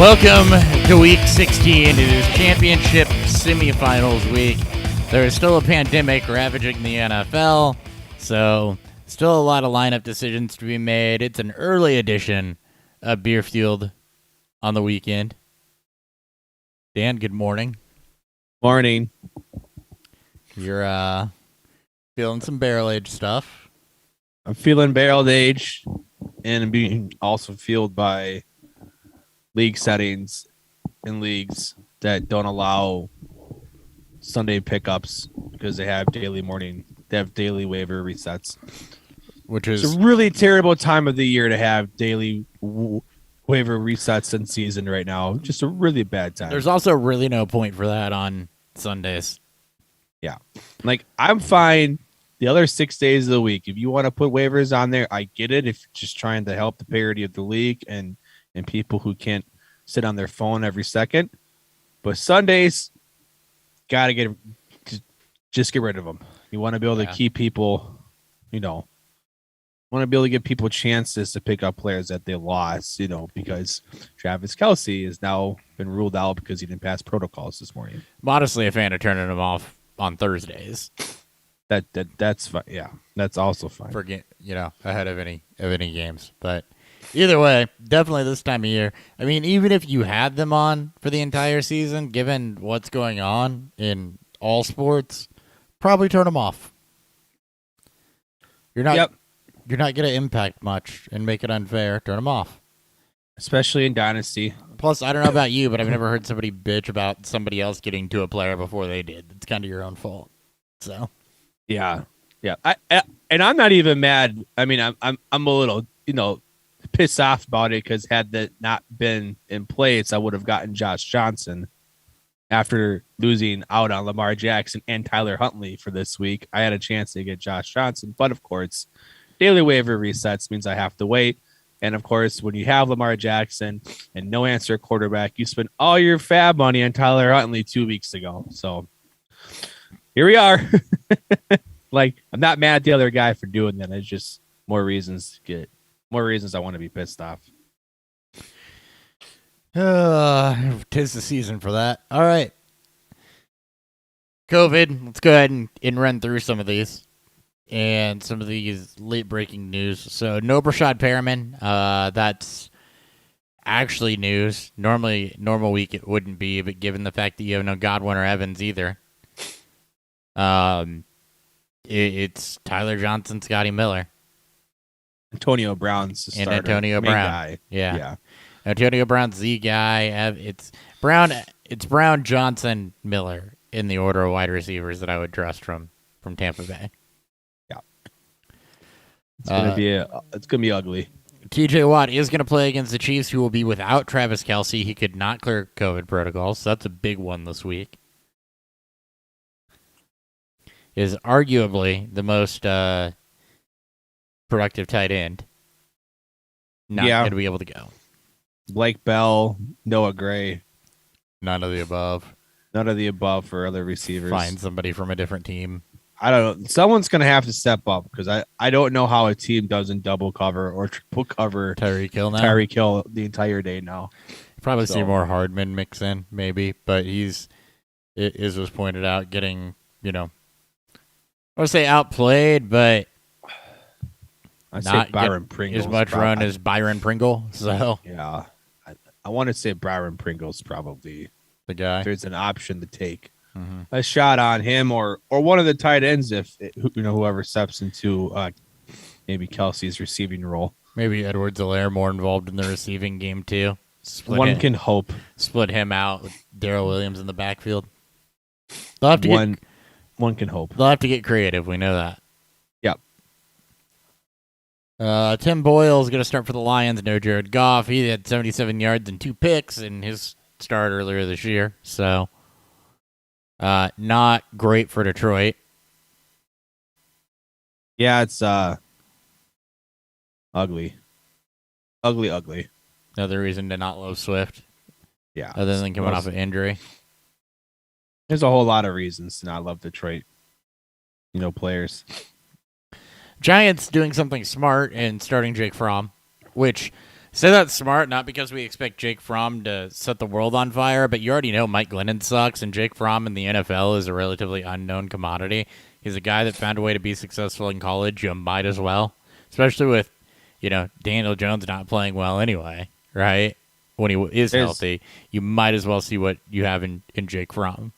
Welcome to Week 16. It is championship semifinals week. There is still a pandemic ravaging the NFL, so still a lot of lineup decisions to be made. It's an early edition of Beer Fueled on the weekend. Dan, good morning. Morning. You're feeling some barrel-aged stuff. I'm feeling barrel age, and I'm being also fueled by league settings in leagues that don't allow Sunday pickups because they have daily waiver resets, Which is it's a really terrible time of the year to have daily waiver resets in season right now. Just a really bad time. There's also really no point for that on Sundays. Yeah. Like, I'm fine the other 6 days of the week. If you want to put waivers on there, I get it. If you're just trying to help the parity of the league and people who can't sit on their phone every second. But Sundays, got to just get rid of them. You want to be able to keep people, want to be able to give people chances to pick up players that they lost, because Travis Kelce has now been ruled out because he didn't pass protocols this morning. Modestly a fan of turning them off on Thursdays. That's fine. Yeah, that's also fine. Ahead of any games. But either way, definitely this time of year. I mean, even if you had them on for the entire season, given what's going on in all sports, probably turn them off. You're not going to impact much and make it unfair. Turn them off. Especially in Dynasty. Plus, I don't know about you, but I've never heard somebody bitch about somebody else getting to a player before they did. It's kind of your own fault. So, yeah. And I'm not even mad. I mean, I'm a little, pissed off about it because had that not been in place, I would have gotten Josh Johnson after losing out on Lamar Jackson and Tyler Huntley for this week. I had a chance to get Josh Johnson, but of course, daily waiver resets means I have to wait. And of course, when you have Lamar Jackson and no answer quarterback, you spend all your fab money on Tyler Huntley 2 weeks ago. So here we are. Like, I'm not mad at the other guy for doing that. It's just more reasons I want to be pissed off. 'Tis the season for that. All right. COVID. Let's go ahead and run through some of these and some of these late breaking news. So no Brashad Perriman. That's actually news. Normal week it wouldn't be, but given the fact that you have no Godwin or Evans either, it's Tyler Johnson, Scotty Miller. Antonio Brown's the starter. And Antonio Brown. Guy. Yeah. Antonio Brown's the guy. It's Brown, Johnson, Miller in the order of wide receivers that I would trust from Tampa Bay. Yeah. It's gonna be ugly. TJ Watt is going to play against the Chiefs, who will be without Travis Kelce. He could not clear COVID protocols, so that's a big one this week. Is arguably the most productive tight end. Not going to be able to go. Blake Bell, Noah Gray. None of the above. None of the above for other receivers. Find somebody from a different team. I don't know. Someone's going to have to step up because I don't know how a team doesn't double cover or triple cover Tyreek Hill now. Tyreek Hill the entire day now. Probably see more Hardman mix in, maybe, but it was pointed out, getting, I would say outplayed, but I say Byron Pringle as much run as Byron Pringle. So yeah, I want to say Byron Pringle's probably the guy. There's an option to take a shot on him or one of the tight ends if whoever steps into maybe Kelsey's receiving role. Maybe Edwards-Helaire more involved in the receiving game too. One can hope. Split him out with Darrell Williams in the backfield. They'll have to One can hope. They'll have to get creative. We know that. Yep. Tim Boyle is going to start for the Lions. No Jared Goff. He had 77 yards and 2 picks in his start earlier this year. So, not great for Detroit. Yeah, it's ugly. Ugly. Another reason to not love Swift. Yeah. Other than coming off an injury. There's a whole lot of reasons to not love Detroit, players. Giants doing something smart and starting Jake Fromm, which So that's smart, not because we expect Jake Fromm to set the world on fire, but you already know Mike Glennon sucks, and Jake Fromm in the NFL is a relatively unknown commodity. He's a guy that found a way to be successful in college. You might as well, especially with, Daniel Jones not playing well anyway, right? When he is healthy, you might as well see what you have in Jake Fromm.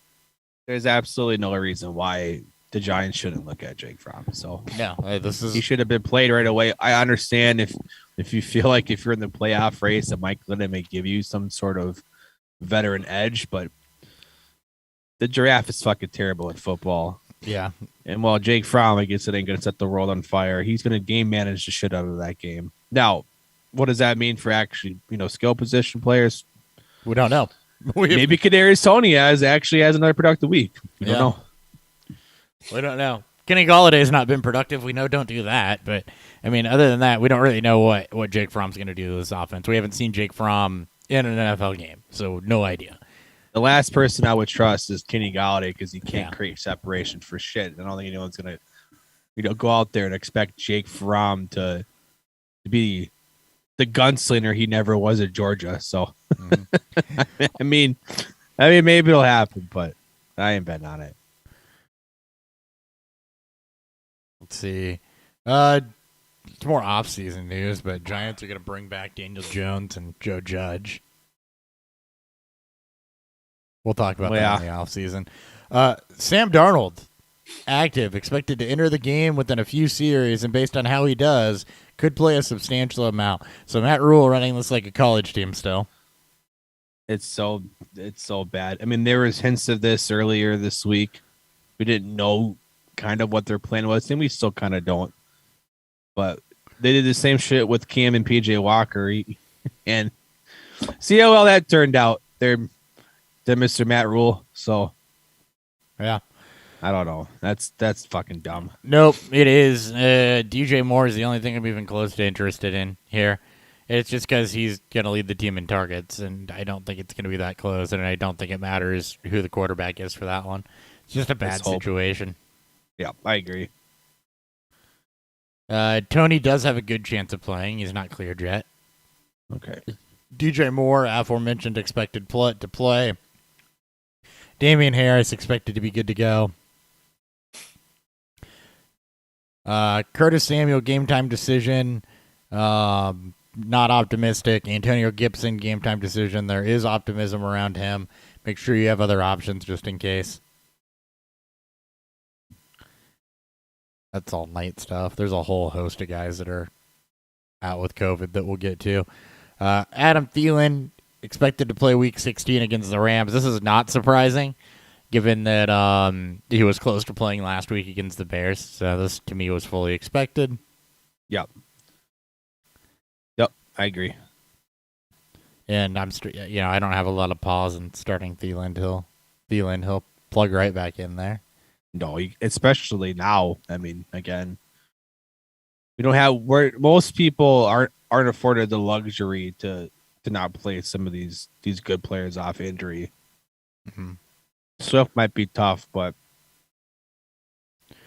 There's absolutely no reason why the Giants shouldn't look at Jake Fromm. So no, he should have been played right away. I understand if you feel like if you're in the playoff race that Mike Glennon may give you some sort of veteran edge, but the draft is fucking terrible at football. Yeah. And while Jake Fromm, I guess it ain't going to set the world on fire, he's going to game manage the shit out of that game. Now, what does that mean for actually, skill position players? We don't know. Maybe Kadarius Toney actually has another productive week. We don't know. We don't know. Kenny Galladay's not been productive. We know don't do that. But, other than that, we don't really know what Jake Fromm's going to do to this offense. We haven't seen Jake Fromm in an NFL game, so no idea. The last person I would trust is Kenny Galladay because he can't create separation for shit. I don't think anyone's going to go out there and expect Jake Fromm to be the gunslinger he never was at Georgia. So, I mean, maybe it'll happen, but I ain't betting on it. Let's see. It's more off-season news, but Giants are going to bring back Daniel Jones and Joe Judge. We'll talk about that in the offseason. Sam Darnold, active, expected to enter the game within a few series, and based on how he does, could play a substantial amount. So Matt Rule running this like a college team still. It's so bad. There was hints of this earlier this week. We didn't know kind of what their plan was, and we still kind of don't. But they did the same shit with Cam and PJ Walker, and see how well that turned out. They're Mr. Matt Rule. So, yeah, I don't know. That's fucking dumb. Nope, it is. DJ Moore is the only thing I'm even close to interested in here. It's just because he's going to lead the team in targets, and I don't think it's going to be that close, and I don't think it matters who the quarterback is for that one. It's just a bad situation. Yeah, I agree. Tony does have a good chance of playing. He's not cleared yet. Okay. DJ Moore, aforementioned, expected to play. Damian Harris expected to be good to go. Curtis Samuel, game time decision. Not optimistic. Antonio Gibson, game time decision. There is optimism around him. Make sure you have other options just in case. That's all night stuff. There's a whole host of guys that are out with COVID that we'll get to. Adam Thielen, expected to play Week 16 against the Rams. This is not surprising, given that he was close to playing last week against the Bears. So this, to me, was fully expected. Yep, I agree. And I don't have a lot of pause in starting Thielen. He'll plug right back in there. No, especially now. Again, we don't have where most people aren't afforded the luxury to not play some of these good players off injury. Mm-hmm. Swift might be tough, but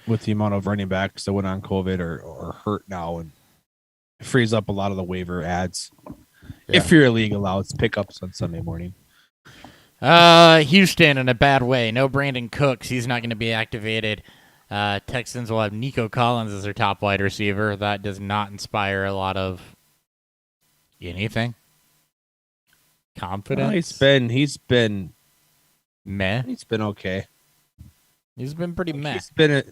with the amount of running backs that went on COVID or hurt now, and it frees up a lot of the waiver ads. Yeah. If your league allows pickups on Sunday morning. Houston in a bad way. No Brandon Cooks. He's not going to be activated. Texans will have Nico Collins as their top wide receiver. That does not inspire a lot of anything. Confidence. Well, he's been meh. He's been okay. He's been pretty meh. I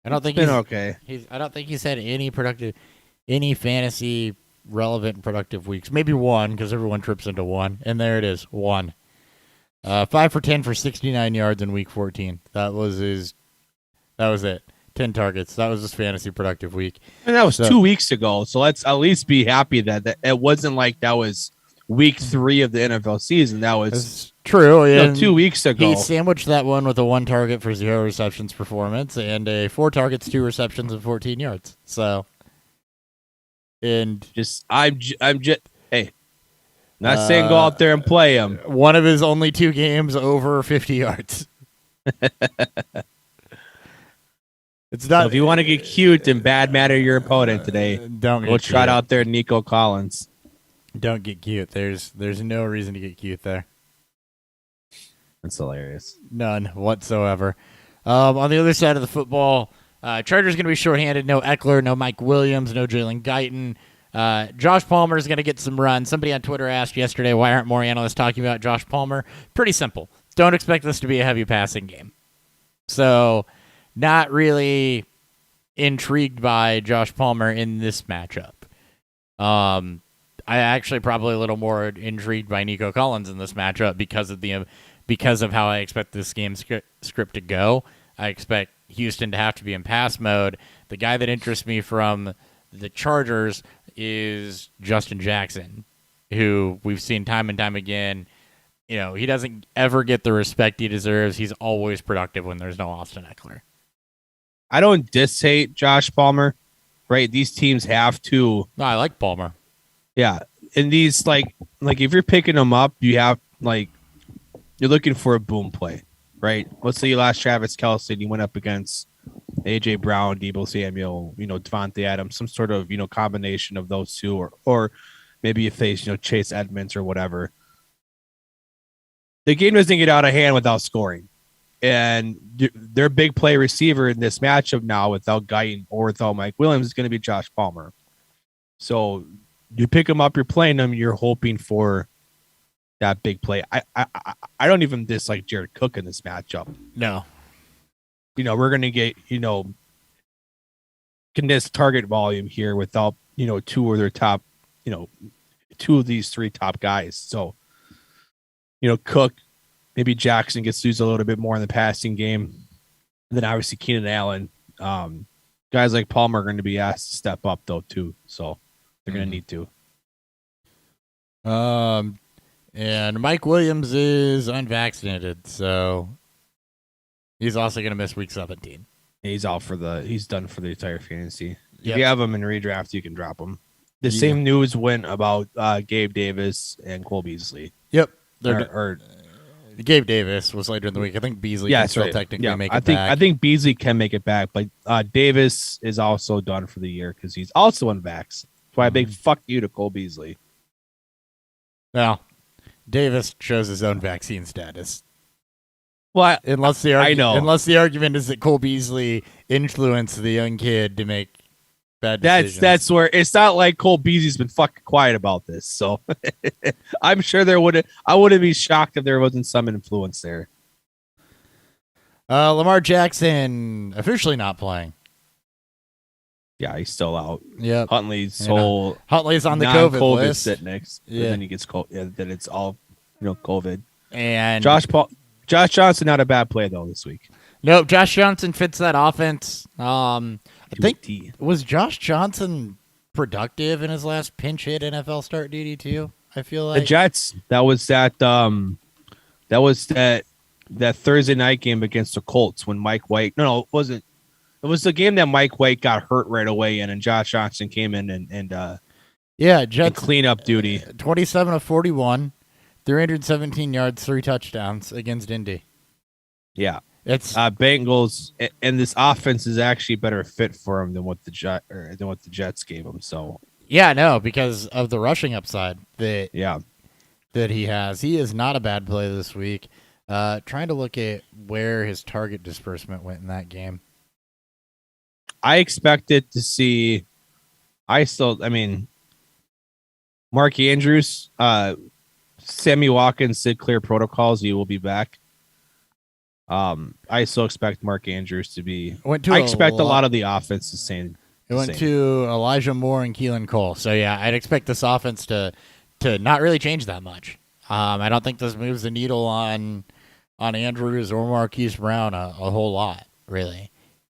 don't think he's okay. I don't think he's had any fantasy relevant and productive weeks. Maybe one, because everyone trips into one, and there it is, one. 5 for 10 for 69 yards in Week 14. That was it. 10 targets. That was his fantasy productive week. And that was 2 weeks ago. So let's at least be happy that it wasn't like that was Week 3 of the NFL season. That was true. 2 weeks ago. He sandwiched that one with a 1 target for 0 receptions performance and a 4 targets, 2 receptions, and 14 yards. So, and I'm just hey, not saying go out there and play him. One of his only 2 games over 50 yards. It's not. So if you want to get cute and bad matter your opponent today, Don't go trot out there Nico Collins. Don't get cute. There's no reason to get cute there. That's hilarious. None whatsoever. On the other side of the football, Chargers going to be shorthanded. No Eckler, no Mike Williams, no Jalen Guyton. Josh Palmer is going to get some run. Somebody on Twitter asked yesterday, why aren't more analysts talking about Josh Palmer? Pretty simple. Don't expect this to be a heavy passing game. So, not really intrigued by Josh Palmer in this matchup. I actually probably a little more intrigued by Nico Collins in this matchup because of how I expect this game script to go. I expect Houston to have to be in pass mode. The guy that interests me from the Chargers is Justin Jackson, who we've seen time and time again. You know, he doesn't ever get the respect he deserves. He's always productive when there's no Austin Eckler. I don't hate Josh Palmer, right? These teams have to. No, I like Palmer. Yeah, and these like if you're picking them up, you have you're looking for a boom play, right? Let's say you lost Travis Kelce and you went up against AJ Brown, Deebo Samuel, Devontae Adams, some sort of combination of those two, or maybe you face Chase Edmonds or whatever. The game doesn't get out of hand without scoring, and their big play receiver in this matchup now, without Guyton or without Mike Williams, is going to be Josh Palmer. So you pick him up, you're playing him, you're hoping for that big play. I don't even dislike Jared Cook in this matchup. No. We're going to get, condensed target volume here without, two of their top, two of these three top guys. So, Cook, maybe Jackson gets to use a little bit more in the passing game. And then obviously Keenan Allen. Guys like Palmer are going to be asked to step up though too. So they're going to need to. And Mike Williams is unvaccinated, so he's also going to miss week 17. He's out he's done for the entire fantasy. Yep. If you have him in redraft, you can drop him. The same news went about Gabe Davis and Cole Beasley. Yep. Or Gabe Davis was later in the week. I think Beasley can still technically make it back. I think Beasley can make it back, but Davis is also done for the year because he's also unvaxxed. That's why a big fuck you to Cole Beasley. Well, Davis shows his own vaccine status. Well, unless the argument is that Cole Beasley influenced the young kid to make bad decisions. That's where it's not like Cole Beasley's been fucking quiet about this. So I'm sure I wouldn't be shocked if there wasn't some influence there. Lamar Jackson officially not playing. Yeah, he's still out. Yep. Huntley's on the COVID list. Sit next. Yeah. And then he gets COVID. Yeah, then it's all COVID. And Josh Johnson, not a bad play though this week. Nope, Josh Johnson fits that offense. I think was Josh Johnson productive in his last pinch hit NFL start duty too? I feel like the Jets. That was that Thursday night game against the Colts when Mike White. No, it wasn't. It was the game that Mike White got hurt right away in, and Josh Johnson came in and Jets clean up duty. 27 of 41, 317 yards, 3 touchdowns against Indy. Yeah, it's Bengals, and this offense is actually a better fit for him than what the Jets gave him. So yeah, no, because of the rushing upside that he has. He is not a bad play this week. Trying to look at where his target disbursement went in that game. I expected to see. Mark Andrews, Sammy Watkins did clear protocols. He will be back. I still expect Mark Andrews to be. I expect a lot of the offense to stay. It went to Elijah Moore and Keelan Cole. So yeah, I'd expect this offense to not really change that much. I don't think this moves the needle on Andrews or Marquise Brown a whole lot, really.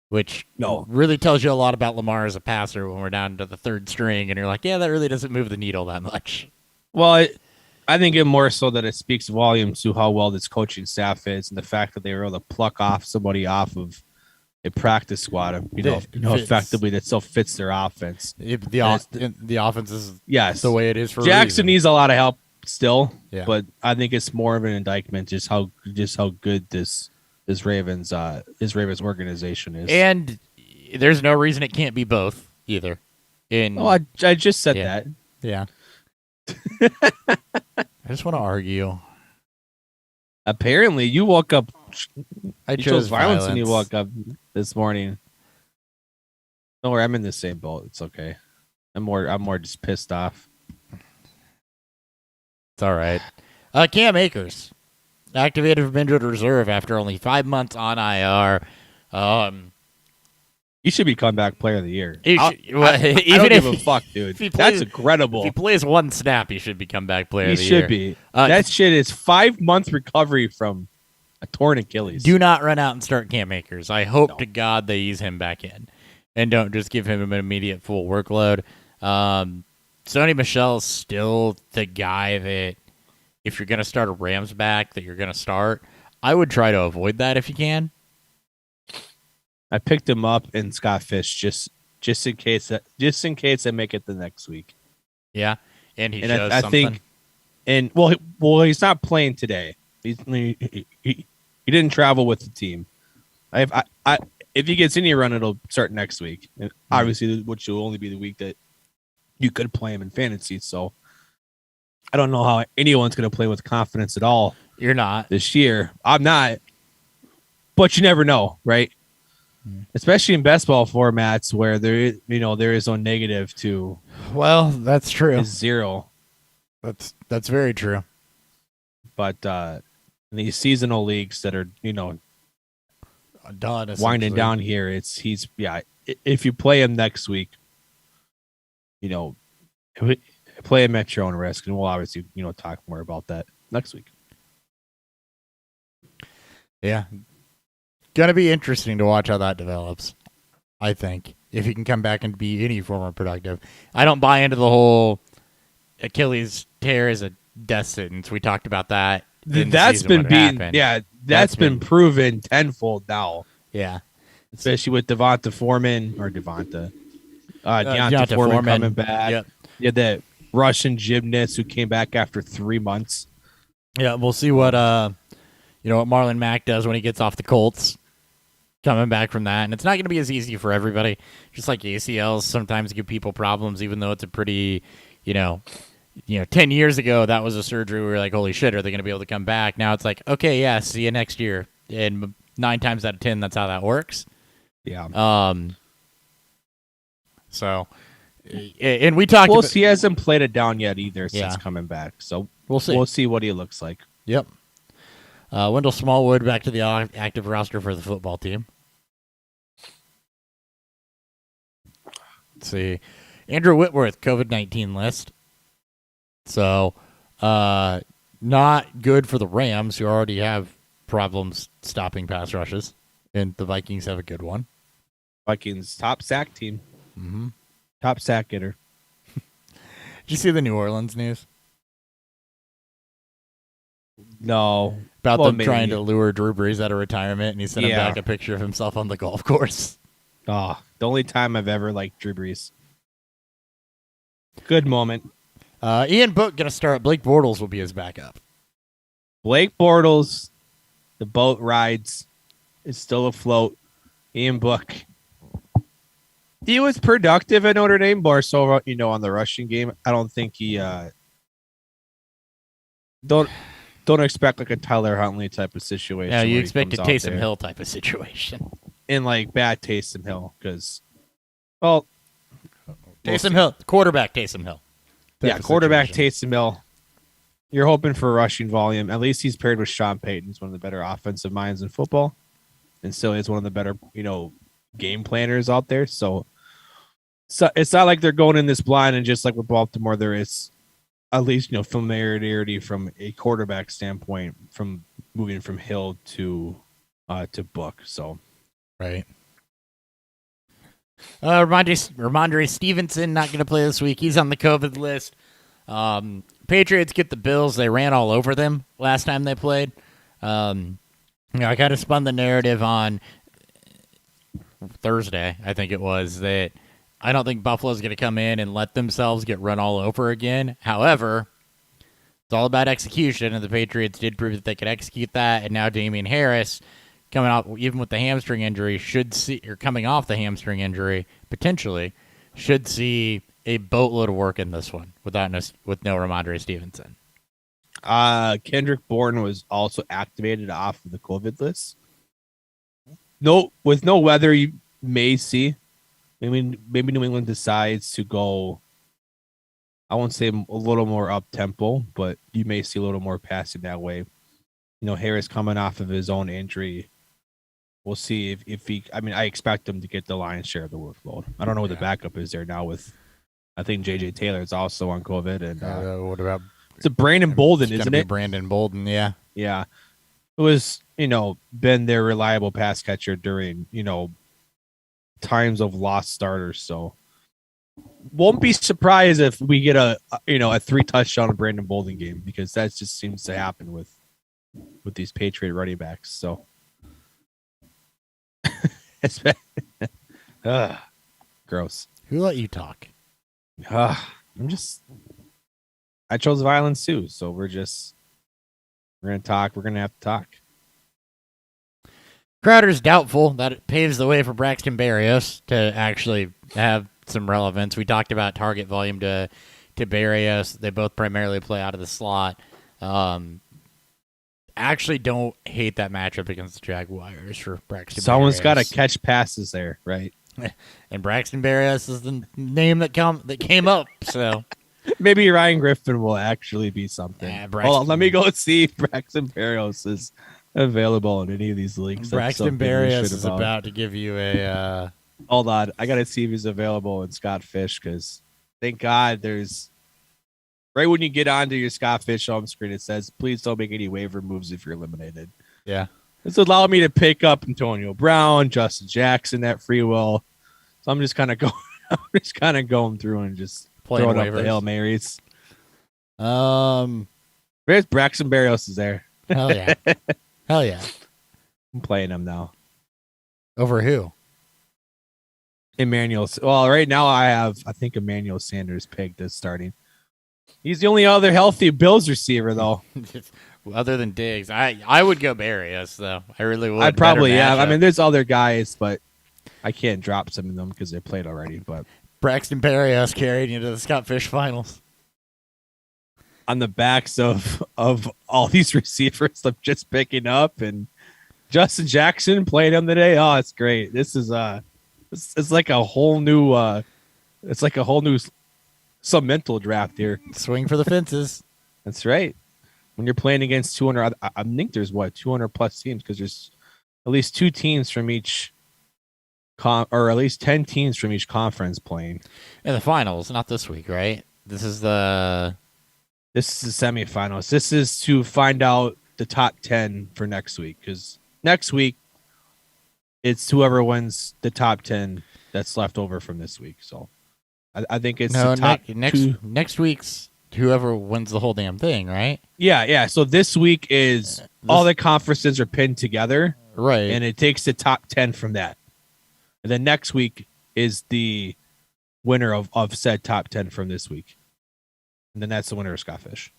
Which really tells you a lot about Lamar as a passer when we're down to the third string, and you're like, yeah, that really doesn't move the needle that much. Well, I think it more so that it speaks volumes to how well this coaching staff is, and the fact that they were able to pluck somebody off of a practice squad, effectively that still fits their offense. The offense is the way it is for Jackson needs a lot of help still, but I think it's more of an indictment just how good this Ravens organization is. And there's no reason it can't be both either. I just said that. Yeah. I just want to argue. Apparently, you woke up. I chose violence when you woke up this morning. Don't worry, I'm in the same boat. It's okay. I'm more just pissed off. It's all right. Cam Akers activated from injured reserve after only 5 months on IR. He should be comeback player of the year. I don't give a fuck, dude. That's incredible. If he plays one snap, he should be comeback player of the year. He should be. That shit is 5 month recovery from a torn Achilles. Do not run out and start Cam Akers. I hope to God they ease him back in and don't just give him an immediate full workload. Sony Michel's still the guy that, if you're going to start a Rams back, that you're going to start. I would try to avoid that if you can. I picked him up in Scott Fish just in case I make it the next week. Yeah, and he shows something. Think, and well, he's not playing today. He didn't travel with the team. If he gets any run, it'll start next week, and obviously, which will only be the week that you could play him in fantasy. So I don't know how anyone's going to play with confidence at all. You're not this year. I'm not, but you never know, right? Especially in best ball formats where there is no negative to. Well, that's true. Is zero. That's very true. But in these seasonal leagues that are done winding down here, he's if you play him next week, play him at your own risk, and we'll obviously talk more about that next week. Yeah. Going to be interesting to watch how that develops, I think, if he can come back and be any form of productive. I don't buy into the whole Achilles tear as a death sentence. We talked about that. That's been been proven tenfold now. Yeah. Especially with Deonta Foreman coming back. Yep. You had that Russian gymnast who came back after 3 months. Yeah, we'll see what what Marlon Mack does when he gets off the Colts. Coming back from that, and it's not going to be as easy for everybody. Just like ACLs sometimes give people problems, even though it's a pretty, 10 years ago that was a surgery where we were like, holy shit, are they going to be able to come back? Now it's like, okay, yeah, see you next year. And 9 times out of 10, that's how that works. Yeah. So, and we talked. Well, he hasn't played it down yet either since coming back. So we'll see. We'll see what he looks like. Yep. Wendell Smallwood back to the active roster for the football team. Let's see. Andrew Whitworth, COVID-19 list. So, not good for the Rams, who already have problems stopping pass rushes. And the Vikings have a good one. Vikings top sack team. Mm-hmm. Top sack getter. Did you see the New Orleans news? No. About them trying to lure Drew Brees out of retirement, and he sent him back a picture of himself on the golf course. Oh, the only time I've ever liked Drew Brees. Good moment. Ian Book going to start. Blake Bortles will be his backup. Blake Bortles, the boat rides, is still afloat. Ian Book. He was productive at Notre Dame, more so, on the rushing game. I don't think he don't expect like a Tyler Huntley type of situation. Yeah, you expect a Taysom Hill type of situation. In like bad Taysom Hill, because Taysom Hill, quarterback Taysom Hill. Quarterback Taysom Hill. You're hoping for rushing volume. At least he's paired with Sean Payton. He's one of the better offensive minds in football, and still is one of the better game planners out there. So it's not like they're going in this blind, and just like with Baltimore, there is at least familiarity from a quarterback standpoint from moving from Hill to Book. So right. Ramondre Stevenson not going to play this week. He's on the COVID list. Patriots get the Bills. They ran all over them last time they played. I kind of spun the narrative on Thursday, I think it was, that I don't think Buffalo's going to come in and let themselves get run all over again. However, it's all about execution, and the Patriots did prove that they could execute that, and now Damian Harris coming off even with the hamstring injury coming off the hamstring injury potentially should see a boatload of work in this one with no Ramondre Stevenson. Kendrick Bourne was also activated off of the COVID list. No, with no weather, you may see. Maybe New England decides to go, I won't say a little more up tempo, but you may see a little more passing that way. Harris coming off of his own injury. We'll see if he. I expect him to get the lion's share of the workload. I don't know what the backup is there now with. I think J.J. Taylor is also on COVID, and what about? It's a Brandon Bolden, isn't it? Brandon Bolden, yeah. Yeah. It was, been their reliable pass catcher during, times of lost starters. So won't be surprised if we get a 3-touchdown Brandon Bolden game, because that just seems to happen with these Patriot running backs. So it's been gross. Who let you talk? I chose violence too, so we're gonna talk. We're gonna have to talk. Crowder's doubtful. That it paves the way for Braxton Berrios to actually have some relevance. We talked about target volume to Berrios. They both primarily play out of the slot. Actually, don't hate that matchup against the Jaguars for Braxton. Someone's got to catch passes there, right? And Braxton Berrios is the name that came up. So. Maybe Ryan Griffin will actually be something. Hold on, let me go see if Braxton Berrios is available in any of these leagues. Braxton Berrios is about to give you a... Hold on, I got to see if he's available in Scott Fish, because thank God there's... Right when you get onto your Scott Fish home screen, it says, please don't make any waiver moves if you're eliminated. Yeah. This allowed me to pick up Antonio Brown, Justin Jackson at free will. So I'm just kind of going through and just... throwing up the Hail Marys. Where's Braxton Berrios is there? Hell yeah. Hell yeah. I'm playing him now. Over who? Emmanuel. Well, right now I think Emmanuel Sanders pegged as starting. He's the only other healthy Bills receiver, though. Other than Diggs. I would go Berrios, though. I really would. I'd probably, yeah. There's other guys, but I can't drop some of them because they played already, but Braxton Berrios carried you to the Scott Fish finals. On the backs of all these receivers I'm just picking up, and Justin Jackson played him today. Oh, it's great. This is it's like a whole new some mental draft here. Swing for the fences. That's right. When you're playing against 200, I think there's 200 plus teams, because there's at least 2 teams from each or at least 10 teams from each conference playing in the finals. Not this week, right? This is the semifinals. This is to find out the top 10 for next week, because next week it's whoever wins the top 10 that's left over from this week. So I think it's the top next week's whoever wins the whole damn thing, right? Yeah. So this week is all the conferences are pinned together, right? And it takes the top 10 from that. And then next week is the winner of said top 10 from this week. And then that's the winner of Scott Fish.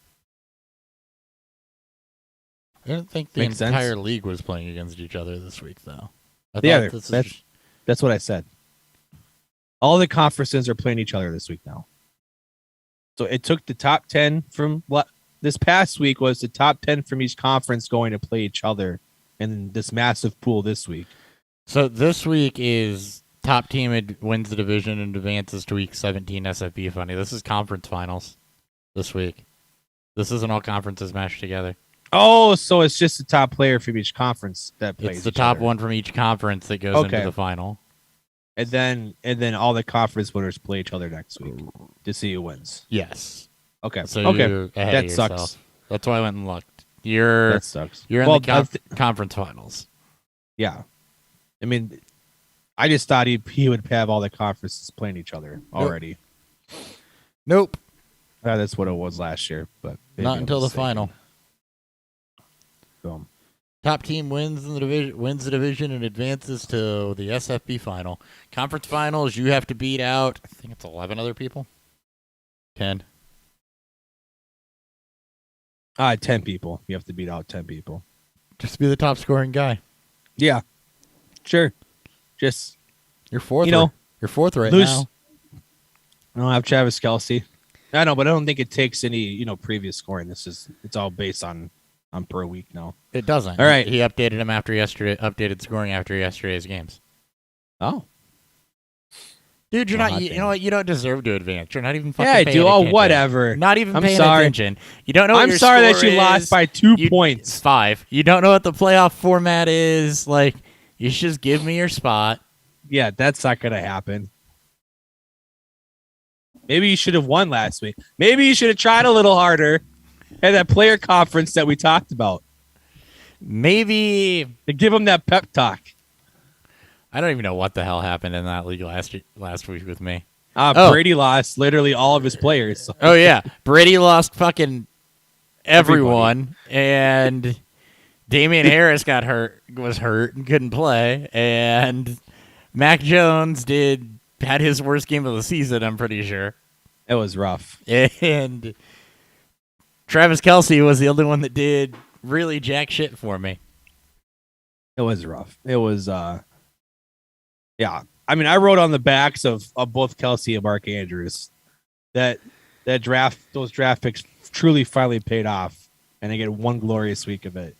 I didn't think the entire league was playing against each other this week, though. That's what I said. All the conferences are playing each other this week now. So it took the top 10 from what this past week was the top 10 from each conference going to play each other in this massive pool this week. So this week is top team wins the division and advances to week 17 SFB funny. This is conference finals this week. This isn't all conferences mashed together. Oh, so it's just the top player from each conference that plays. It's the top one from each conference that goes into the final. And then all the conference winners play each other next week to see who wins. Yes. Okay. So okay. That sucks. That's why I went and looked. That sucks. You're in the conference finals. Yeah. I mean, I just thought he would have all the conferences playing each other already. Nope. That's what it was last year, but not until the final. Boom. Top team wins the division and advances to the SFB final. Conference finals, you have to beat out, I think it's 11 other people. 10. 10 people. You have to beat out 10 people. Just be the top scoring guy. Yeah, sure. Just You're fourth. you know, You're fourth right lose. now. I don't have Travis Kelce. I know, but I don't think it takes any previous scoring. It's all based on per week now. It doesn't. All right. He updated him after yesterday. Updated scoring after yesterday's games. Oh, dude, you're not. You know what? You don't deserve to advance. You're not even fucking. Yeah, I paying do. attention. Oh, whatever. Not even I'm paying sorry. attention. You don't know. What I'm your sorry that score you lost is. by 2 points. 5. You don't know what the playoff format is. Like, you should just give me your spot. Yeah, that's not gonna happen. Maybe you should have won last week. Maybe you should have tried a little harder at that player conference that we talked about. Maybe To give him that pep talk. I don't even know what the hell happened in that league last week with me. Brady lost literally all of his players. Oh yeah, Brady lost fucking everyone, and Damian Harris was hurt and couldn't play, and Mac Jones had his worst game of the season. I'm pretty sure. It was rough. And Travis Kelce was the only one that did really jack shit for me. It was rough. It was yeah. I mean, I wrote on the backs of both Kelce and Mark Andrews that those draft picks truly finally paid off, and they get one glorious week of it.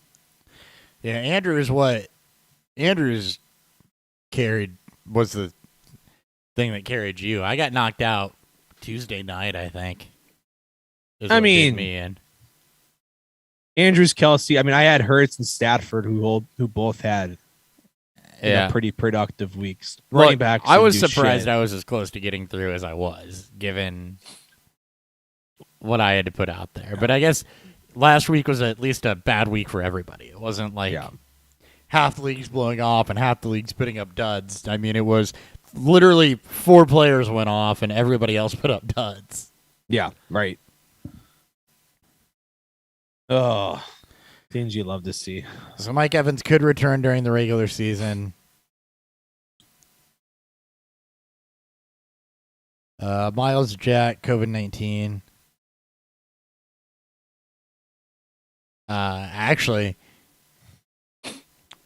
Yeah, Andrews carried was the thing that carried you. I got knocked out Tuesday night, I think. I mean, did me in. Andrews, Kelce. I mean, I had Hurts and Stafford who both had pretty productive weeks. Running backs. I was surprised I was as close to getting through as I was, given what I had to put out there. Yeah. But I guess last week was at least a bad week for everybody. It wasn't like half the league's blowing off and half the league's putting up duds. I mean, it was literally 4 players went off and everybody else put up duds. Yeah, right. Oh, things you love to see. So Mike Evans could return during the regular season. Miles Jack, COVID-19. Actually,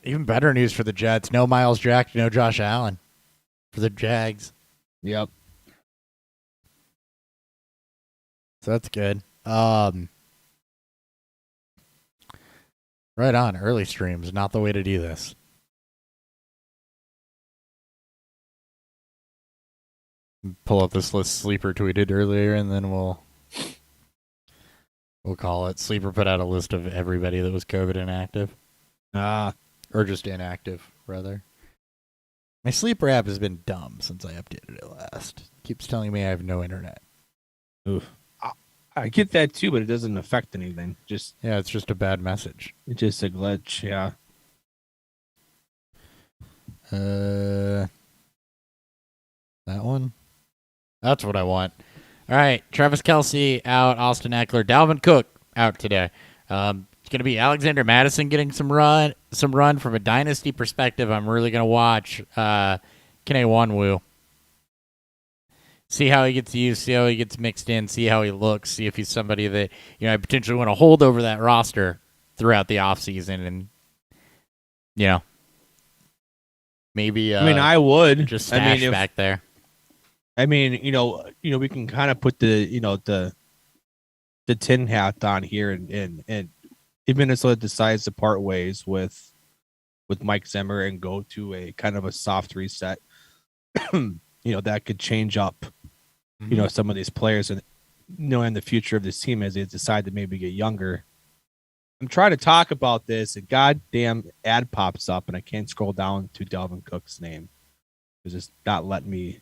even better news for the Jets. No Miles Jack, no Josh Allen for the Jags. Yep. So that's good. Right on. Early streams, not the way to do this. Pull up this list Sleeper tweeted earlier, and then we'll call it. Sleeper put out a list of everybody that was COVID inactive. Or just inactive, rather. My Sleeper app has been dumb since I updated it last. It keeps telling me I have no internet. Oof. I get that too, but it doesn't affect anything. It's just a bad message. It's just a glitch, yeah. That one? That's what I want. All right, Travis Kelce out, Austin Eckler, Dalvin Cook out today. It's going to be Alexander Mattison getting some run from a dynasty perspective. I'm really going to watch Kene Wanwu. See how he gets used, see how he gets mixed in, see how he looks, see if he's somebody that I potentially want to hold over that roster throughout the offseason and maybe I mean, I would just stash back there. I mean, we can kind of put the tin hat on here and if Minnesota decides to part ways with Mike Zimmer and go to a kind of a soft reset, that could change up some of these players and knowing the future of this team as they decide to maybe get younger. I'm trying to talk about this, and goddamn ad pops up, and I can't scroll down to Dalvin Cook's name because it's not letting me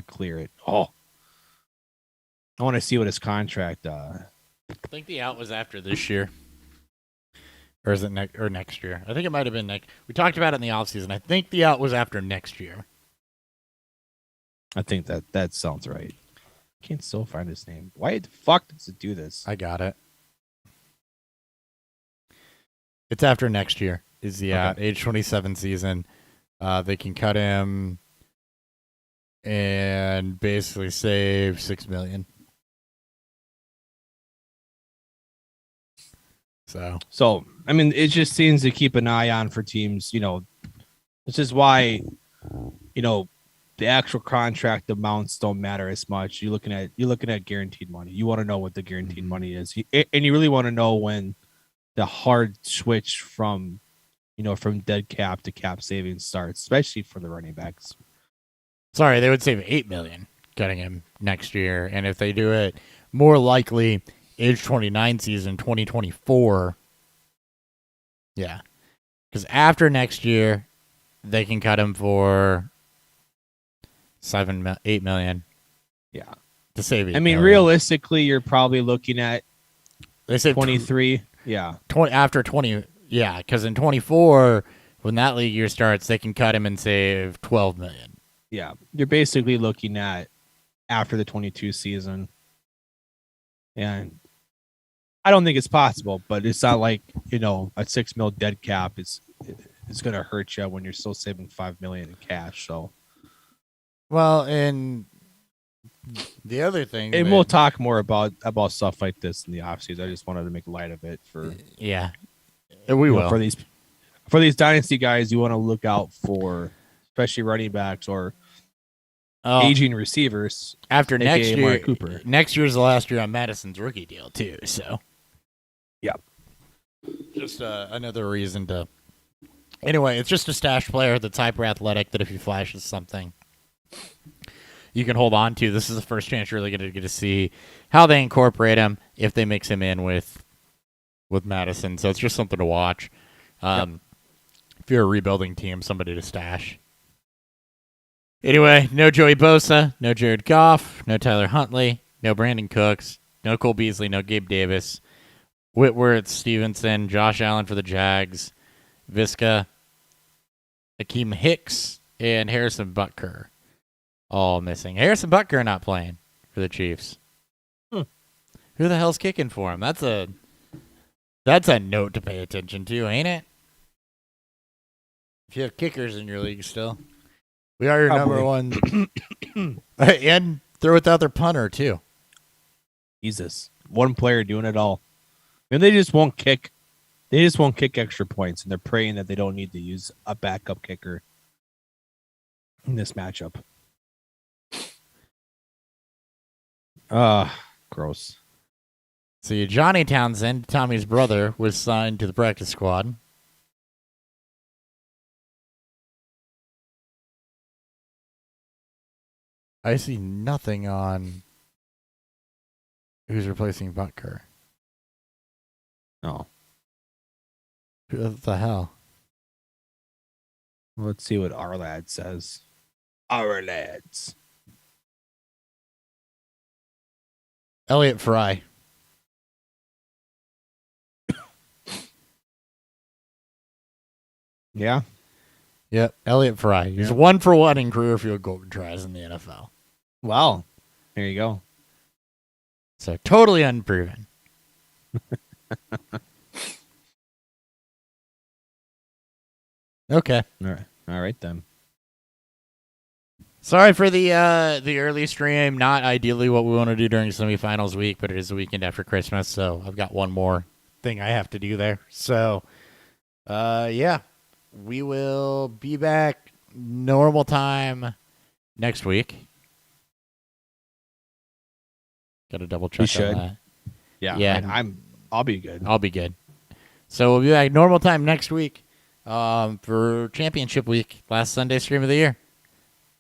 clear it. Oh, I want to see what his contract. I think the out was after this year, or is it next year? I think it might have been next. We talked about it in the offseason. I think the out was after next year. I think that sounds right. I can't still find his name. Why the fuck does it do this? I got it. It's after next year. Is the age 27 season? They can cut him and basically save $6 million. So I mean, it just seems to keep an eye on for teams. This is why, the actual contract amounts don't matter as much. You're looking at guaranteed money. You want to know what the guaranteed money is, and you really want to know when the hard switch from dead cap to cap savings starts, especially for the running backs. Sorry, they would save $8 million cutting him next year, and if they do it, more likely age 29 season 2024. Yeah, because after next year, they can cut him for $8 million. Yeah, to save it. I mean, realistically, you're probably looking at they say 23. Yeah, 20 after 20. Yeah, because in 24, when that league year starts, they can cut him and save $12 million. Yeah, you're basically looking at after the 22 season, and I don't think it's possible. But it's not like a $6 million dead cap is going to hurt you when you're still saving $5 million in cash. So, well, and the other thing, and we'll talk more about stuff like this in the offseason. I just wanted to make light of it we will for these dynasty guys. You want to look out for, especially running backs or aging receivers. After next year, Cooper. Next year's the last year on Madison's rookie deal too. So, yeah, just another reason to. Anyway, it's just a stash player that's hyper athletic that if he flashes something, you can hold on to. This is the first chance you're really going to get to see how they incorporate him if they mix him in with Madison. So it's just something to watch. If you're a rebuilding team, somebody to stash. Anyway, no Joey Bosa, no Jared Goff, no Tyler Huntley, no Brandon Cooks, no Cole Beasley, no Gabe Davis, Whitworth, Stevenson, Josh Allen for the Jags, Visca, Akeem Hicks, and Harrison Butker. All missing. Harrison Butker not playing for the Chiefs. Who the hell's kicking for him? That's a note to pay attention to, ain't it? If you have kickers in your league still. We are your number one. And they're without their punter, too. Jesus. One player doing it all. And they just won't kick. They just won't kick extra points, and they're praying that they don't need to use a backup kicker in this matchup. Gross. See, Johnny Townsend, Tommy's brother, was signed to the practice squad. I see nothing on who's replacing Butker. Oh. What the hell? Let's see what our lad says. Our lads. Elliott Fry. Yeah. Yep, Elliott Fry. He's 1-for-1 in career field goal tries in the NFL. Wow. There you go. So totally unproven. Okay. All right then. Sorry for the early stream. Not ideally what we want to do during semifinals week, but it is the weekend after Christmas, so I've got one more thing I have to do there. So, yeah, we will be back normal time next week. Got to double check We should. on that. Yeah. I'll be good. I'll be good. So we'll be back normal time next week for championship week, last Sunday stream of the year.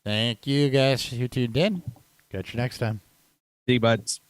Thank you guys who tuned in. Catch you next time. See you, buds.